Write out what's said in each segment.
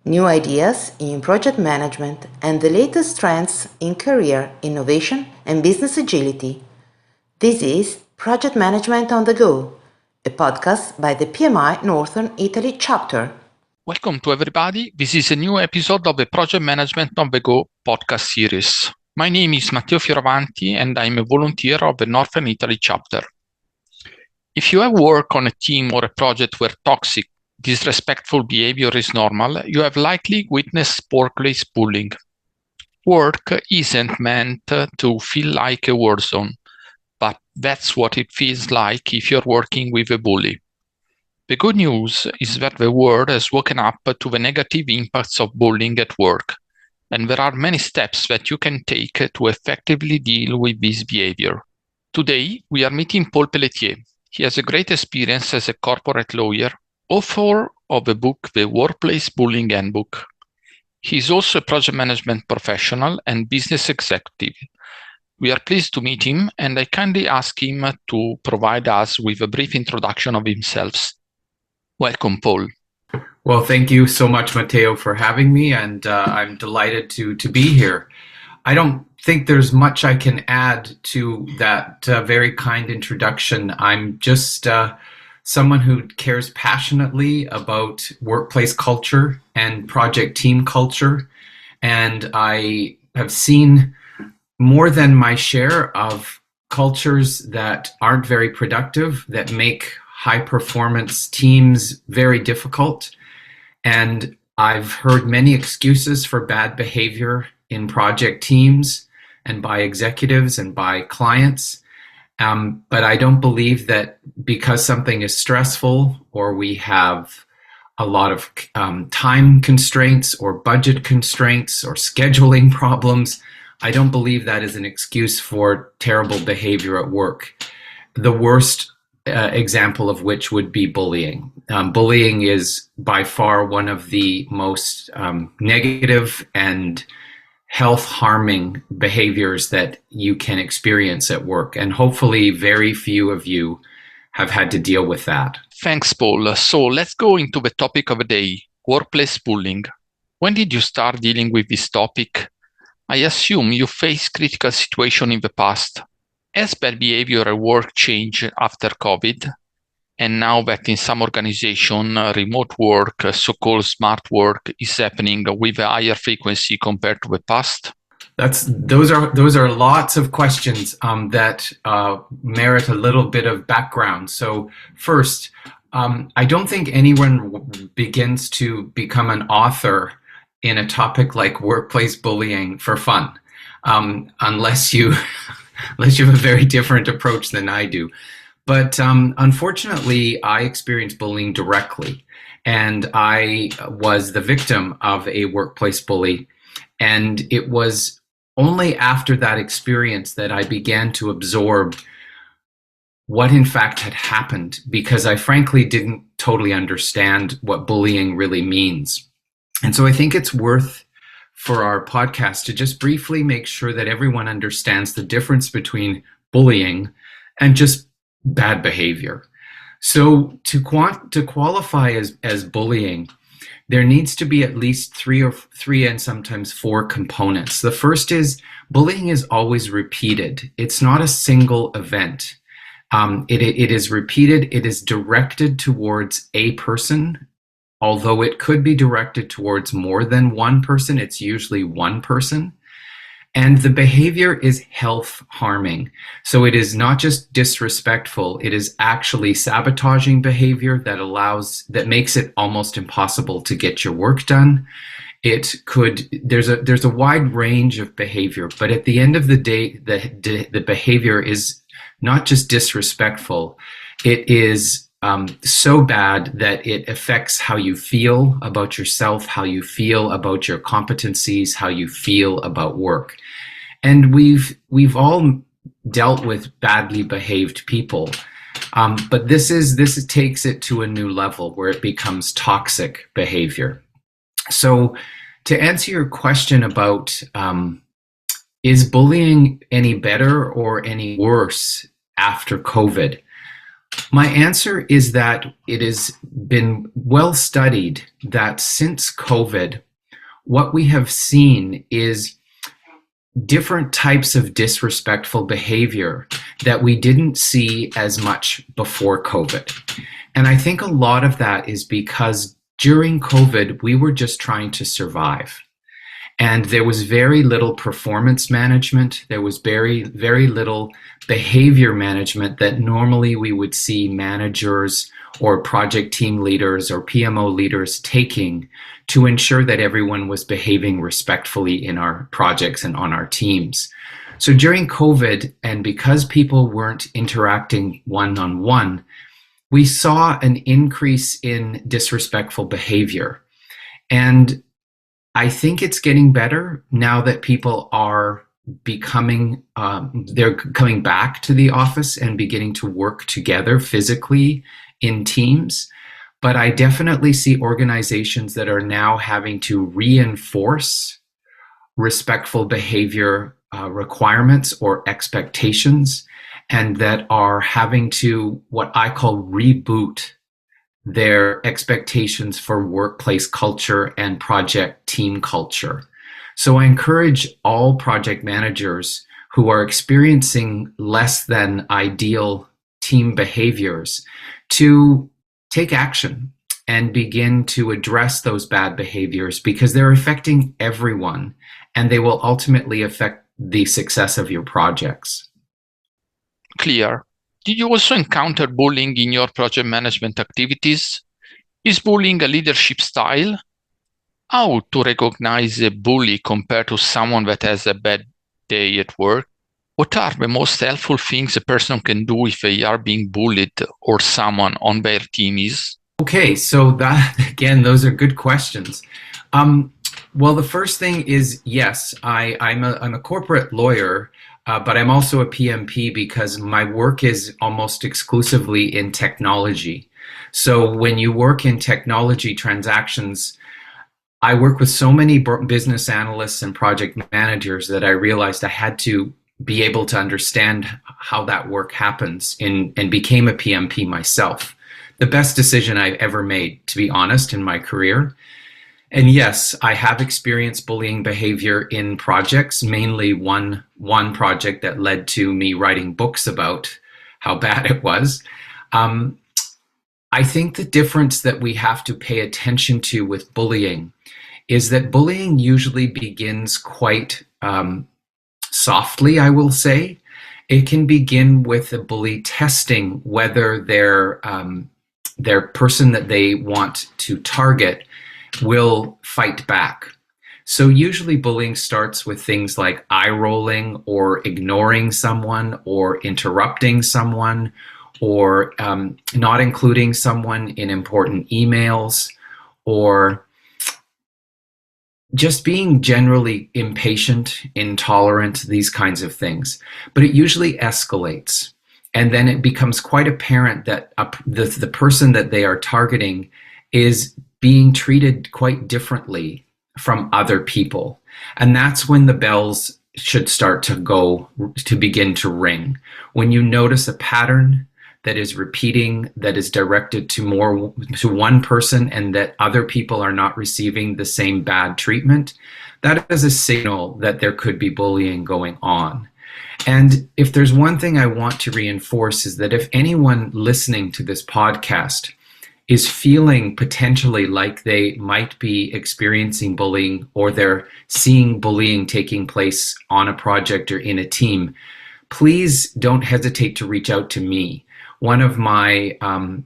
new ideas in project management, and the latest trends in career innovation and business agility. This is Project Management on the Go, a podcast by the PMI Northern Italy chapter. Welcome to everybody. This is a new episode of the Project Management on the Go podcast series. My name is Matteo Fioravanti and I'm a volunteer of the Northern Italy chapter. If you have worked on a team or a project where toxic, disrespectful behavior is normal, you have likely witnessed workplace bullying. Work isn't meant to feel like a war zone, but that's what it feels like if you're working with a bully. The good news is that the world has woken up to the negative impacts of bullying at work, and there are many steps that you can take to effectively deal with this behavior. Today, we are meeting Paul Pelletier. He has a great experience as a corporate lawyer, author of the book The Workplace Bullying Handbook. He is also a project management professional and business executive. We are pleased to meet him, and I kindly ask him to provide us with a brief introduction of himself. Welcome, Paul. Well, thank you so much, Matteo, for having me, and I'm delighted to be here. I don't think there's much I can add to that very kind introduction. I'm just someone who cares passionately about workplace culture and project team culture, and I have seen more than my share of cultures that aren't very productive, that make high-performance teams very difficult. And I've heard many excuses for bad behavior in project teams and by executives and by clients. But I don't believe that because something is stressful or we have a lot of time constraints or budget constraints or scheduling problems, I don't believe that is an excuse for terrible behavior at work. The worst example of which would be bullying. Bullying is by far one of the most negative and health-harming behaviors that you can experience at work. And hopefully very few of you have had to deal with that. Thanks, Paul. So let's go into the topic of the day, workplace bullying. When did you start dealing with this topic? I assume you faced critical situations in the past. Has bad behavior at work changed after COVID? And now that in some organizations, remote work, so-called smart work, is happening with a higher frequency compared to the past? Those are lots of questions that merit a little bit of background. So first, I don't think anyone begins to become an author in a topic like workplace bullying for fun, unless you have a very different approach than I do. But unfortunately, I experienced bullying directly, and I was the victim of a workplace bully. And it was only after that experience that I began to absorb what in fact had happened, because I frankly didn't totally understand what bullying really means. And so I think it's worth for our podcast to just briefly make sure that everyone understands the difference between bullying and just bad behavior. So to qualify as bullying, there needs to be at least three and sometimes four components. The first is bullying is always repeated. It's not a single event. It is repeated. It is directed towards a person. Although it could be directed towards more than one person, it's usually one person. And the behavior is health harming. So it is not just disrespectful, it is actually sabotaging behavior that makes it almost impossible to get your work done. There's a wide range of behavior, but at the end of the day, the behavior is not just disrespectful, it is so bad that it affects how you feel about yourself, how you feel about your competencies, how you feel about work. And we've all dealt with badly behaved people, but this takes it to a new level where it becomes toxic behavior. So to answer your question about is bullying any better or any worse after COVID? My answer is that it has been well studied that since COVID, what we have seen is different types of disrespectful behavior that we didn't see as much before COVID. And I think a lot of that is because during COVID, we were just trying to survive. And there was very little performance management. There was very, very little behavior management that normally we would see managers or project team leaders or PMO leaders taking to ensure that everyone was behaving respectfully in our projects and on our teams. So during COVID, and because people weren't interacting one-on-one, we saw an increase in disrespectful behavior. And I think it's getting better now that people are they're coming back to the office and beginning to work together physically in teams. But I definitely see organizations that are now having to reinforce respectful behavior requirements or expectations, and that are having to, what I call, reboot their expectations for workplace culture and project team culture. So I encourage all project managers who are experiencing less than ideal team behaviors to take action and begin to address those bad behaviors, because they're affecting everyone and they will ultimately affect the success of your projects. Clear. Did you also encounter bullying in your project management activities? Is bullying a leadership style? How to recognize a bully compared to someone that has a bad day at work? What are the most helpful things a person can do if they are being bullied or someone on their team is? Okay, so that, again, those are good questions. Well, the first thing is, yes, I'm a corporate lawyer, but I'm also a PMP because my work is almost exclusively in technology. So when you work in technology transactions, I work with so many business analysts and project managers that I realized I had to be able to understand how that work happens and became a PMP myself. The best decision I've ever made, to be honest, in my career. And yes, I have experienced bullying behavior in projects, mainly one project that led to me writing books about how bad it was. I think the difference that we have to pay attention to with bullying is that bullying usually begins quite softly, I will say. It can begin with the bully testing whether their person that they want to target will fight back. So usually bullying starts with things like eye rolling or ignoring someone or interrupting someone or not including someone in important emails, or just being generally impatient, intolerant, these kinds of things. But it usually escalates. And then it becomes quite apparent that the person that they are targeting is being treated quite differently from other people. And that's when the bells should start to begin to ring. When you notice a pattern that is repeating, that is directed to one person, and that other people are not receiving the same bad treatment, that is a signal that there could be bullying going on. And if there's one thing I want to reinforce is that if anyone listening to this podcast is feeling potentially like they might be experiencing bullying, or they're seeing bullying taking place on a project or in a team, please don't hesitate to reach out to me. One of my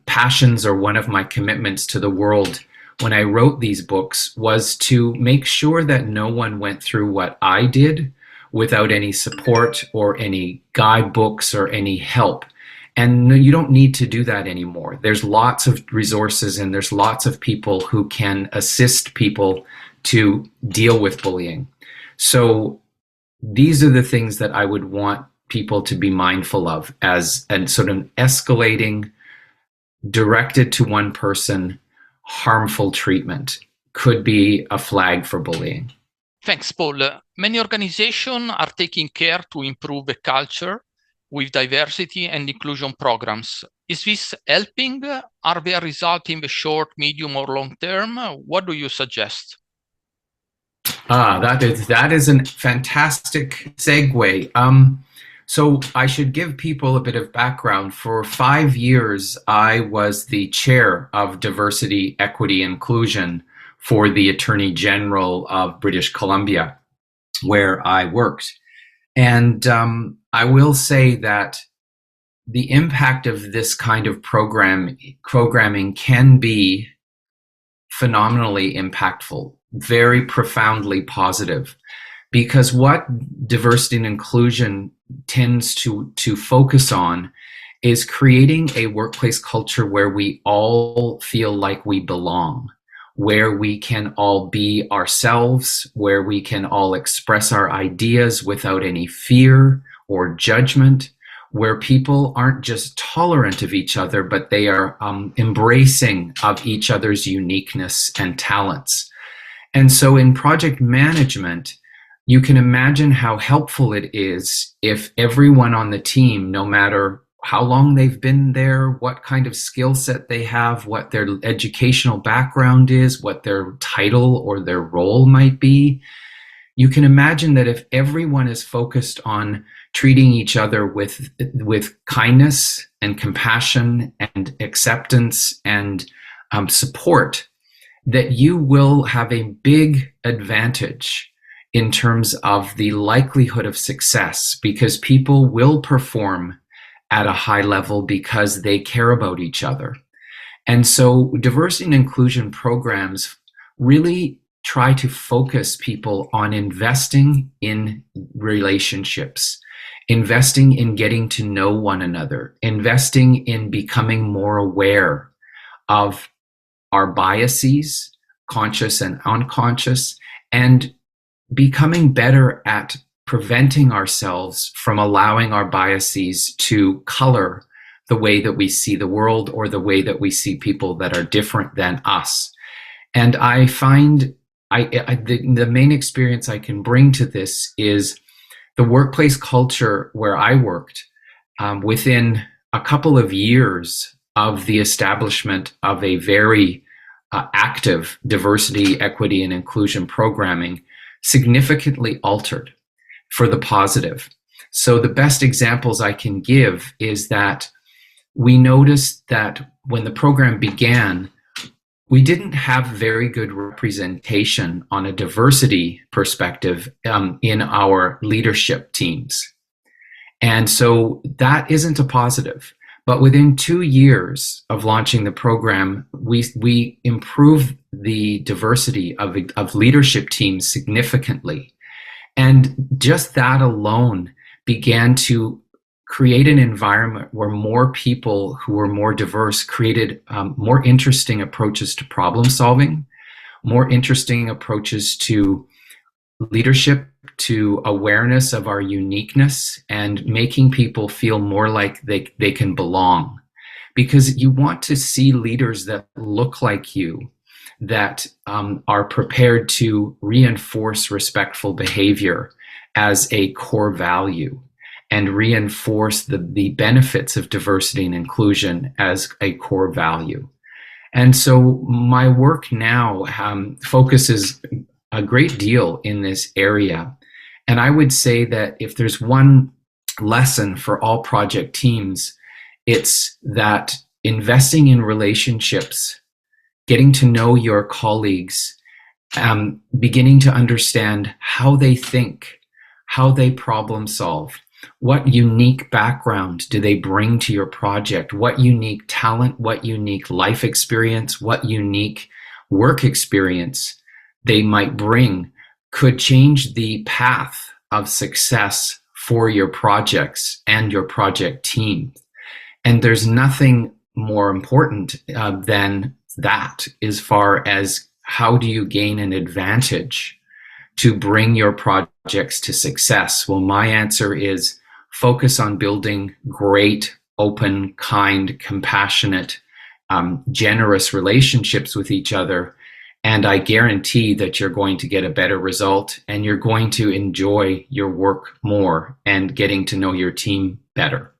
passions, or one of my commitments to the world when I wrote these books, was to make sure that no one went through what I did without any support or any guidebooks or any help. And you don't need to do that anymore. There's lots of resources and there's lots of people who can assist people to deal with bullying. So these are the things that I would want people to be mindful of as a sort of escalating, directed to one person, harmful treatment could be a flag for bullying. Thanks, Paul. Many organizations are taking care to improve the culture with diversity and inclusion programs. Is this helping? Are there results in the short, medium, or long term? What do you suggest? That is a fantastic segue. So I should give people a bit of background. For 5 years, I was the chair of diversity, equity, inclusion for the Attorney General of British Columbia, where I worked. And I will say that the impact of this kind of programming can be phenomenally impactful, very profoundly positive. Because what diversity and inclusion tends to focus on is creating a workplace culture where we all feel like we belong, where we can all be ourselves, where we can all express our ideas without any fear or judgment, where people aren't just tolerant of each other, but they are embracing of each other's uniqueness and talents. And so in project management, you can imagine how helpful it is if everyone on the team, no matter how long they've been there, what kind of skill set they have, what their educational background is, what their title or their role might be, you can imagine that if everyone is focused on treating each other with kindness and compassion and acceptance and support, that you will have a big advantage in terms of the likelihood of success, because people will perform at a high level because they care about each other. And so diversity and inclusion programs really try to focus people on investing in relationships, investing in getting to know one another, investing in becoming more aware of our biases, conscious and unconscious, and becoming better at preventing ourselves from allowing our biases to color the way that we see the world or the way that we see people that are different than us. And I find the main experience I can bring to this is the workplace culture where I worked. Within a couple of years of the establishment of a very active diversity, equity, and inclusion programming, significantly altered for the positive. So the best examples I can give is that we noticed that when the program began, we didn't have very good representation on a diversity perspective in our leadership teams. And so that isn't a positive. But within 2 years of launching the program, we improved the diversity of leadership teams significantly. And just that alone began to create an environment where more people who were more diverse created more interesting approaches to problem solving, more interesting approaches to leadership, to awareness of our uniqueness, and making people feel more like they can belong. Because you want to see leaders that look like you, that are prepared to reinforce respectful behavior as a core value and reinforce the benefits of diversity and inclusion as a core value. And so my work now focuses a great deal in this area. And I would say that if there's one lesson for all project teams, it's that investing in relationships, getting to know your colleagues, beginning to understand how they think, how they problem solve, what unique background do they bring to your project, what unique talent, what unique life experience, what unique work experience they might bring could change the path of success for your projects and your project team. And there's nothing more important than that as far as how do you gain an advantage to bring your projects to success. Well, my answer is focus on building great, open, kind, compassionate, generous relationships with each other. And I guarantee that you're going to get a better result and you're going to enjoy your work more and getting to know your team better.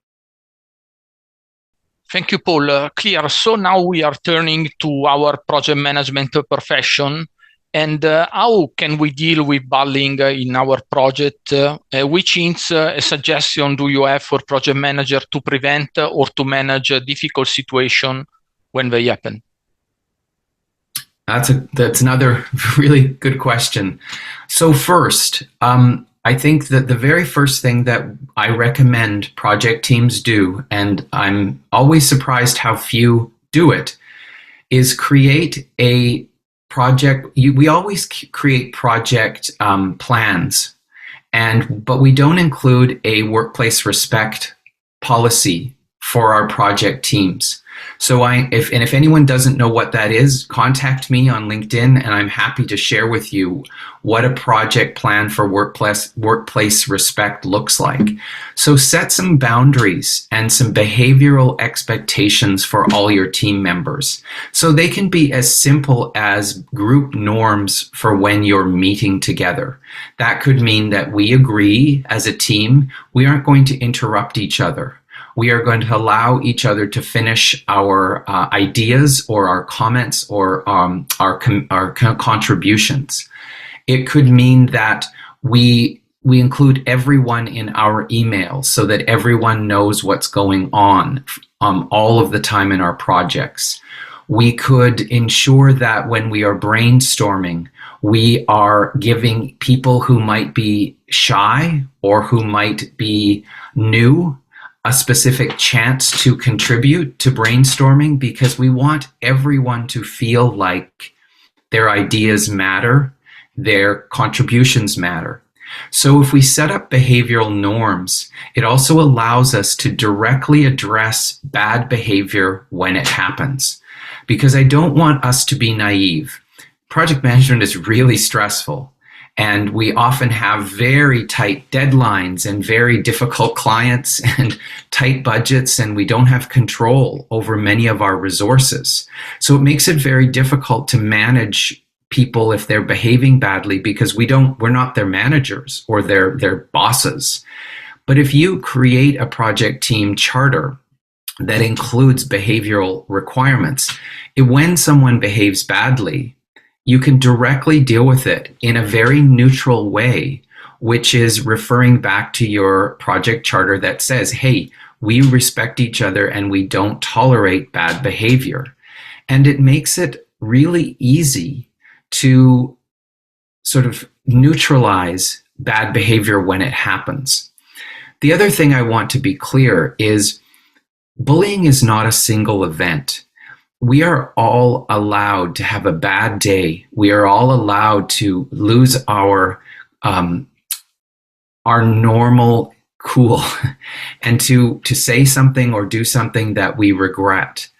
Thank you, Paul. Clear. So now we are turning to our project management profession. And how can we deal with bullying in our project? Which hints, a suggestion do you have for project manager to prevent or to manage a difficult situation when they happen? That's another really good question. So first, I think that the very first thing that I recommend project teams do, and I'm always surprised how few do it, is create a project. We always create project plans, but we don't include a workplace respect policy for our project teams. So if anyone doesn't know what that is, contact me on LinkedIn, and I'm happy to share with you what a project plan for workplace respect looks like. So set some boundaries and some behavioral expectations for all your team members. So they can be as simple as group norms for when you're meeting together. That could mean that we agree as a team, we aren't going to interrupt each other. We are going to allow each other to finish our ideas or our comments or our contributions. It could mean that we include everyone in our emails so that everyone knows what's going on all of the time in our projects. We could ensure that when we are brainstorming, we are giving people who might be shy or who might be new a specific chance to contribute to brainstorming, because we want everyone to feel like their ideas matter, their contributions matter. So if we set up behavioral norms, it also allows us to directly address bad behavior when it happens. Because I don't want us to be naive. Project management is really stressful. And we often have very tight deadlines and very difficult clients and tight budgets, and we don't have control over many of our resources. So it makes it very difficult to manage people if they're behaving badly, because we're not their managers or their bosses. But if you create a project team charter that includes behavioral requirements, when someone behaves badly, you can directly deal with it in a very neutral way, which is referring back to your project charter that says, hey, we respect each other and we don't tolerate bad behavior. And it makes it really easy to sort of neutralize bad behavior when it happens. The other thing I want to be clear is bullying is not a single event. We are all allowed to have a bad day. We are all allowed to lose our normal cool and to say something or do something that we regret.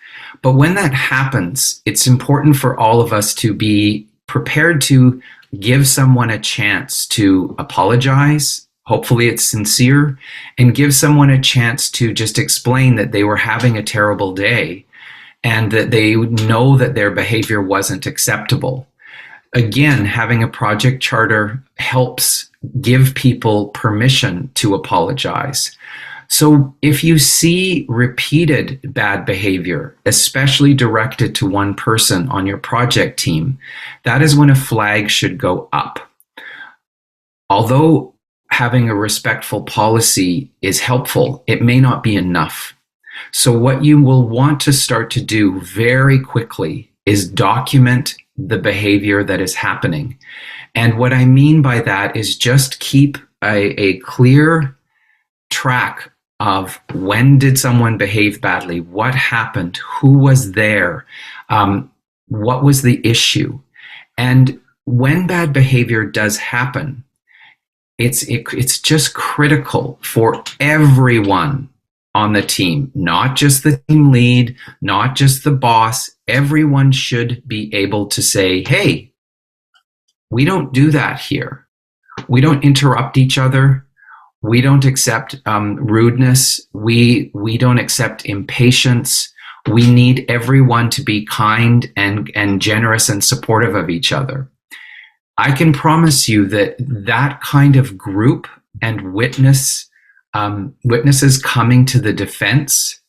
But when that happens, it's important for all of us to be prepared to give someone a chance to apologize. Hopefully it's sincere, and give someone a chance to just explain that they were having a terrible day and that they know that their behavior wasn't acceptable. Again, having a project charter helps give people permission to apologize. So if you see repeated bad behavior, especially directed to one person on your project team, that is when a flag should go up. Although having a respectful policy is helpful, it may not be enough. So what you will want to start to do very quickly is document the behavior that is happening. And what I mean by that is just keep a clear track of when did someone behave badly, what happened, who was there, what was the issue. And when bad behavior does happen, it's just critical for everyone on the team, not just the team lead, not just the boss. Everyone should be able to say, hey, we don't do that here. We don't interrupt each other. We don't accept rudeness. We don't accept impatience. We need everyone to be kind and generous and supportive of each other. I can promise you that kind of group and witnesses coming to the defense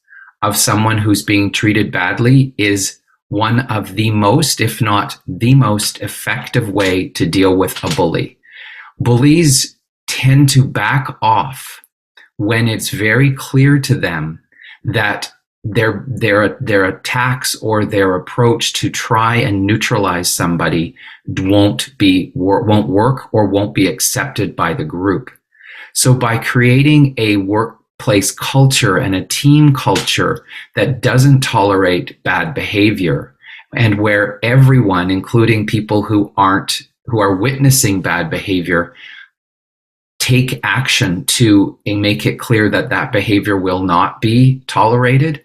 of someone who's being treated badly is one of the most, if not the most effective way to deal with a bully. Bullies tend to back off when it's very clear to them that their attacks or their approach to try and neutralize somebody won't work or won't be accepted by the group. So by creating a workplace culture and a team culture that doesn't tolerate bad behavior, and where everyone, including people who are witnessing bad behavior, take action to make it clear that that behavior will not be tolerated,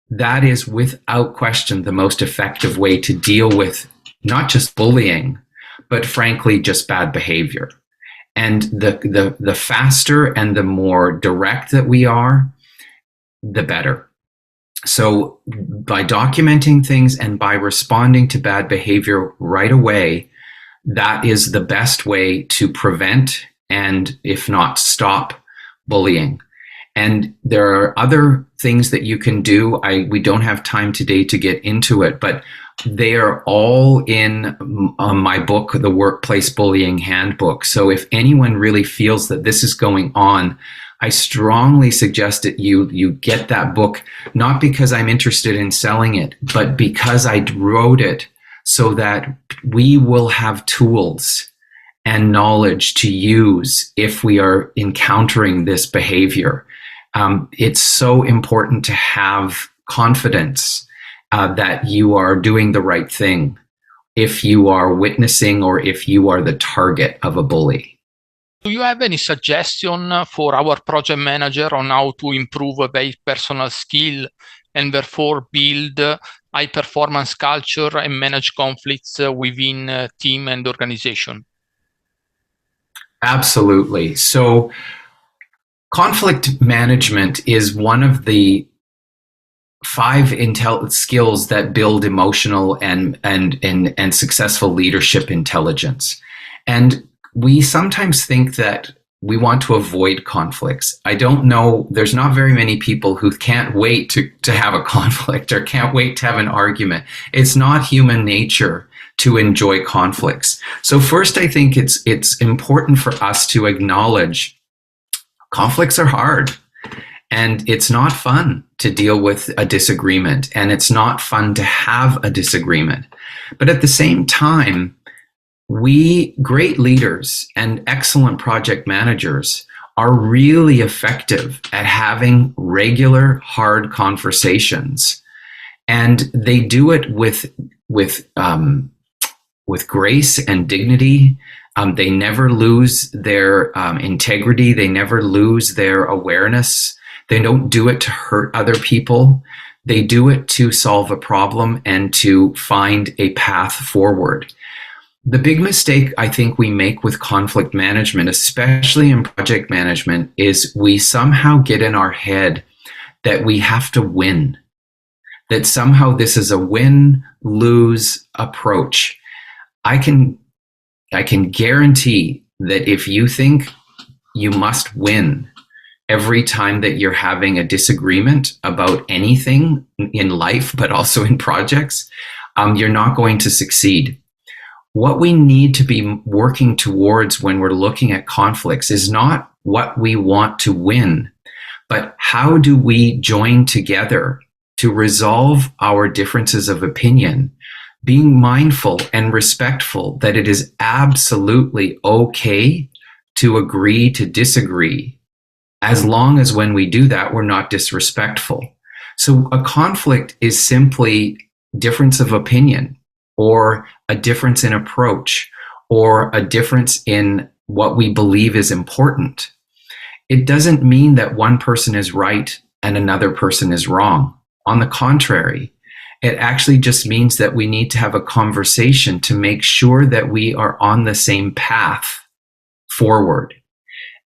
that is without question the most effective way to deal with not just bullying, but frankly, just bad behavior. And the faster and the more direct that we are, the better. So by documenting things and by responding to bad behavior right away, that is the best way to prevent and, if not, stop bullying. And there are other things that you can do. We don't have time today to get into it, but they are all in my book, The Workplace Bullying Handbook. So if anyone really feels that this is going on, I strongly suggest that you get that book, not because I'm interested in selling it, but because I wrote it so that we will have tools and knowledge to use if we are encountering this behavior. It's so important to have confidence that you are doing the right thing if you are witnessing or if you are the target of a bully. Do you have any suggestion for our project manager on how to improve their personal skill and therefore build high performance culture and manage conflicts within team and organization? Absolutely. So conflict management is one of the 5 skills that build emotional and successful leadership intelligence. And we sometimes think that we want to avoid conflicts. I don't know, there's not very many people who can't wait to have a conflict or can't wait to have an argument. It's not human nature to enjoy conflicts. So first, I think it's important for us to acknowledge conflicts are hard, and it's not fun to deal with a disagreement, and it's not fun to have a disagreement. But at the same time, we great leaders and excellent project managers are really effective at having regular hard conversations, and they do it with grace and dignity. They never lose their integrity. They never lose their awareness. They don't do it to hurt other people. They do it to solve a problem and to find a path forward. The big mistake I think we make with conflict management, especially in project management, is we somehow get in our head that we have to win, that somehow this is a win-lose approach. I can guarantee that if you think you must win every time that you're having a disagreement about anything in life, but also in projects, you're not going to succeed. What we need to be working towards when we're looking at conflicts is not what we want to win, but how do we join together to resolve our differences of opinion, being mindful and respectful that it is absolutely okay to agree to disagree, as long as when we do that, we're not disrespectful. So a conflict is simply difference of opinion, or a difference in approach, or a difference in what we believe is important. It doesn't mean that one person is right and another person is wrong. On the contrary, it actually just means that we need to have a conversation to make sure that we are on the same path forward.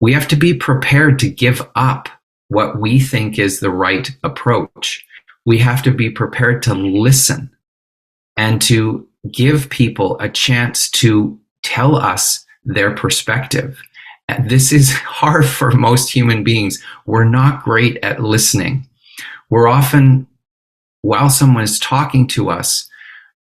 We have to be prepared to give up what we think is the right approach. We have to be prepared to listen and to give people a chance to tell us their perspective. And this is hard for most human beings. We're not great at listening. We're often, while someone is talking to us,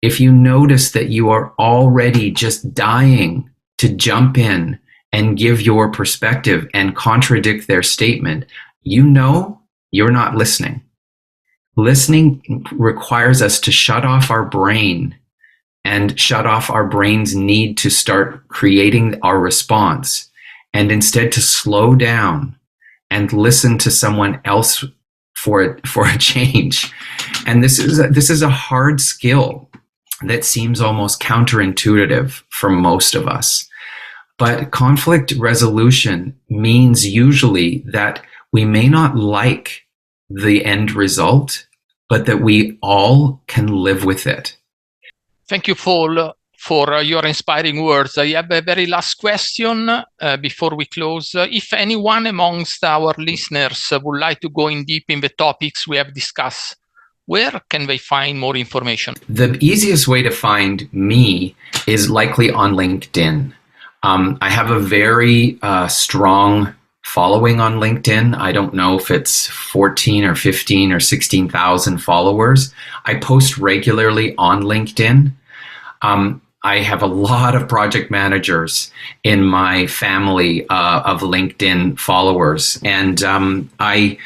if you notice that you are already just dying to jump in and give your perspective and contradict their statement, you know you're not listening. Listening requires us to shut off our brain and shut off our brain's need to start creating our response, and instead to slow down and listen to someone else for a change. And this is a hard skill that seems almost counterintuitive for most of us. But conflict resolution means usually that we may not like the end result, but that we all can live with it. Thank you, Paul, for your inspiring words. I have a very last question before we close. If anyone amongst our listeners would like to go in deep in the topics we have discussed, where can they find more information? The easiest way to find me is likely on LinkedIn. I have a very strong following on LinkedIn. I don't know if it's 14 or 15 or 16,000 followers. I post regularly on LinkedIn. I have a lot of project managers in my family of LinkedIn followers. And I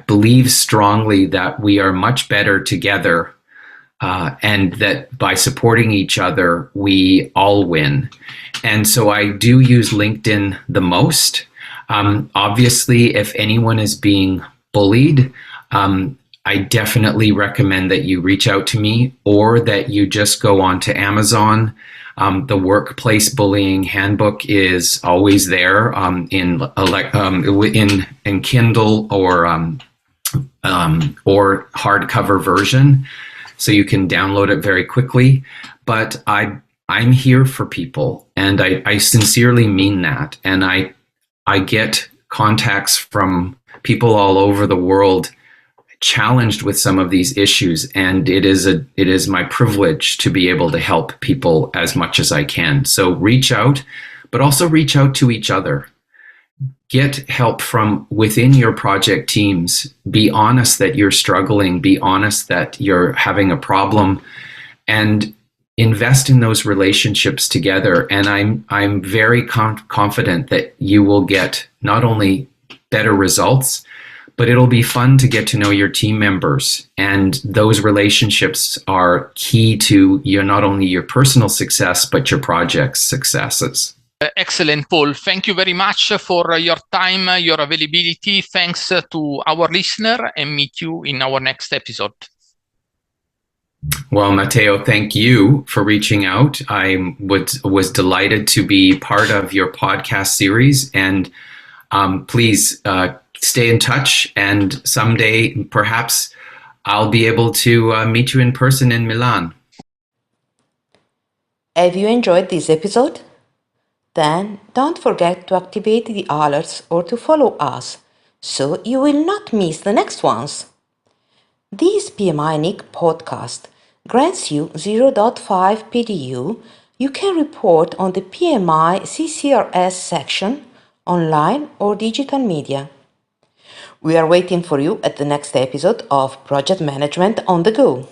believe strongly that we are much better together, and that by supporting each other, we all win. And so I do use LinkedIn the most. Obviously, if anyone is being bullied, I definitely recommend that you reach out to me, or that you just go on to Amazon. The Workplace Bullying Handbook is always there in Kindle or hardcover version, so you can download it very quickly. But I'm here for people, and I sincerely mean that. And I get contacts from people all over the world challenged with some of these issues, and it is my privilege to be able to help people as much as I can. So reach out, but also reach out to each other. Get help from within your project teams. Be honest that you're struggling. Be honest that you're having a problem, and invest in those relationships together. And I'm very confident that you will get not only better results, but it'll be fun to get to know your team members. And those relationships are key to not only your personal success, but your project's successes. Excellent, Paul. Thank you very much for your time, your availability. Thanks to our listener, and meet you in our next episode. Well, Matteo, thank you for reaching out. I was delighted to be part of your podcast series, and please stay in touch, and someday perhaps I'll be able to meet you in person in Milan. Have you enjoyed this episode? Then don't forget to activate the alerts or to follow us, so you will not miss the next ones. This PMI NIC podcast grants you 0.5 PDU. You can report on the PMI CCRS section, online or digital media. We are waiting for you at the next episode of Project Management on the Go.